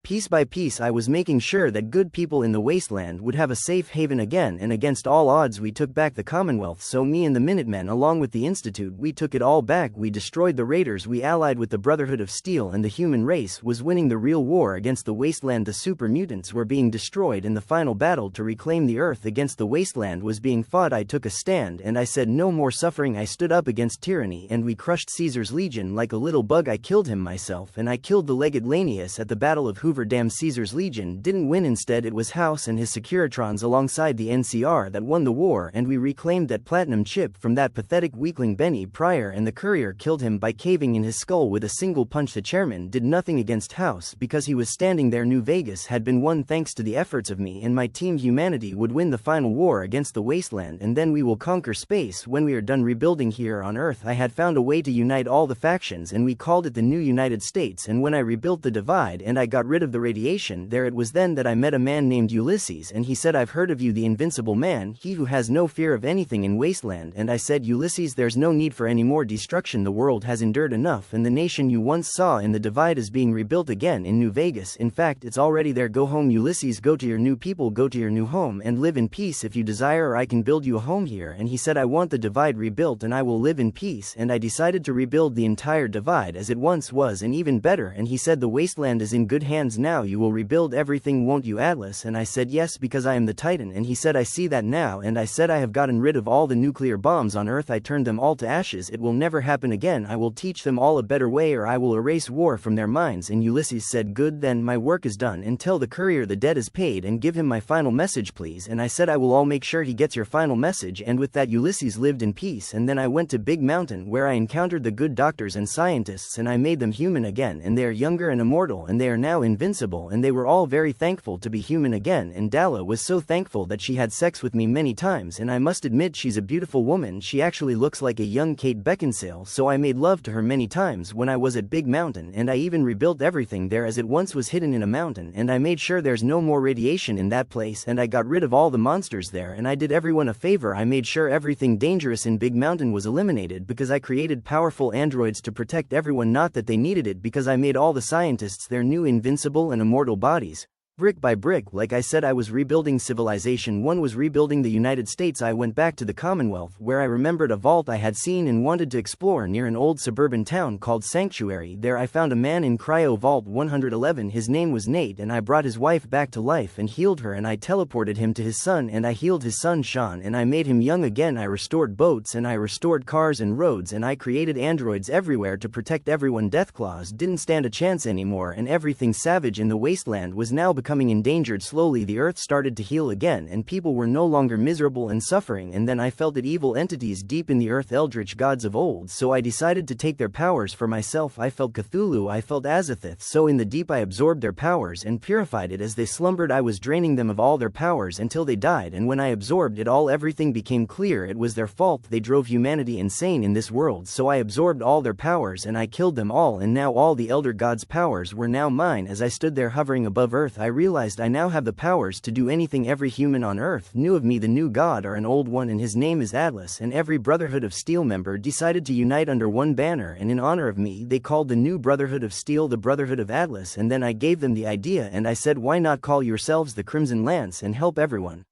Piece by piece I was making sure that good people in the wasteland would have a safe haven again, and against all odds we took back the Commonwealth. So me and the Minutemen along with the Institute, we took it all back. We destroyed the Raiders, we allied with the Brotherhood of Steel, and the human race was winning the real war against the wasteland. The super mutants were being destroyed and the final battle to reclaim the earth against the wasteland was being fought. I took a stand and I said no more suffering. I stood up against tyranny and we crushed Caesar's legion like a little bug. I killed him myself and I killed the legged Lanius at the Battle of Hoover Dam. Caesar's legion didn't win, instead it was House and his Securitrons alongside the NCR that won the war, and we reclaimed that platinum chip from that pathetic weakling Benny Pryor, and the courier killed him by caving in his skull with a single punch. The chairman did nothing against House because he was standing there. New Vegas had been won thanks to the efforts of me and my team. Humanity would win the final war against the wasteland, and then we will conquer space when we are done rebuilding here on Earth. I had found a way to unite all the factions and we called it the new United States, and when I rebuilt the divide and I got rid of the radiation there, it was then that I met a man named Ulysses, and he said, I've heard of you, the invincible man, he who has no fear of anything in wasteland. And I said, Ulysses, there's no need for any more destruction. The world has endured enough, and the nation you once saw in the divide is being rebuilt again in New Vegas. In fact, it's already there. Go home, Ulysses, go to your new people, go to your new home and live in peace if you desire, or I can build you a home here. And he said, I want the divide rebuilt and I will live in peace. And I decided to rebuild the entire divide as it once was, and even better. And he said, the wasteland is in good hands now, you will rebuild everything, won't you, Atlas? And I said, yes, because I am the Titan. And he said, I see that now. And I said, I have gotten rid of all the nuclear bombs on Earth. I turned them all to ashes. It will never happen again. I will teach them all a better way, or I will erase war from their minds. And Ulysses said, good, then my work is done, and tell the courier the debt is paid and give him my final message, please. And I said, I will all make sure he gets your final message. And with that, Ulysses lived in peace. And then I went to Big Mountain, where I encountered the good doctors and scientists, and I made them human again, and they are younger and immortal, and they are now invincible, and they were all very thankful to be human again. And Dalla was so thankful that she had sex with me many times, and I must admit she's a beautiful woman. She actually looks like a young Kate Beckinsale, so I made love to her many times when I was at Big Mountain, and I even rebuilt everything there as it once was hidden in a mountain, and I made sure there's no more radiation in that place, and I got rid of all the monsters there, and I did everyone a favor. I made sure everything dangerous in Big Mountain was eliminated because I created powerful androids to protect everyone, not that they needed it, because I made all the scientists their new invincible and immortal bodies. Brick by brick, like I said, I was rebuilding civilization. One was rebuilding the United States. I went back to the Commonwealth, where I remembered a vault I had seen and wanted to explore near an old suburban town called Sanctuary. There I found a man in Cryo Vault 111. His name was Nate, and I brought his wife back to life and healed her, and I teleported him to his son, and I healed his son Sean, and I made him young again. I restored boats, and I restored cars and roads, and I created androids everywhere to protect everyone. Deathclaws didn't stand a chance anymore, and everything savage in the wasteland was now becoming endangered. Slowly the earth started to heal again, and people were no longer miserable and suffering. And then I felt that evil entities deep in the earth, eldritch gods of old, so I decided to take their powers for myself. I felt Cthulhu, I felt Azathoth, so in the deep I absorbed their powers and purified it. As they slumbered, I was draining them of all their powers until they died, and when I absorbed it all, everything became clear. It was their fault. They drove humanity insane in this world, so I absorbed all their powers and I killed them all, and now all the elder gods' powers were now mine. As I stood there hovering above earth, I realized I now have the powers to do anything every human on earth knew of me. The new god, or an old one, and his name is Atlas, and every Brotherhood of Steel member decided to unite under one banner, and in honor of me they called the new Brotherhood of Steel the Brotherhood of Atlas. And then I gave them the idea and I said, why not call yourselves the Crimson Lance and help everyone?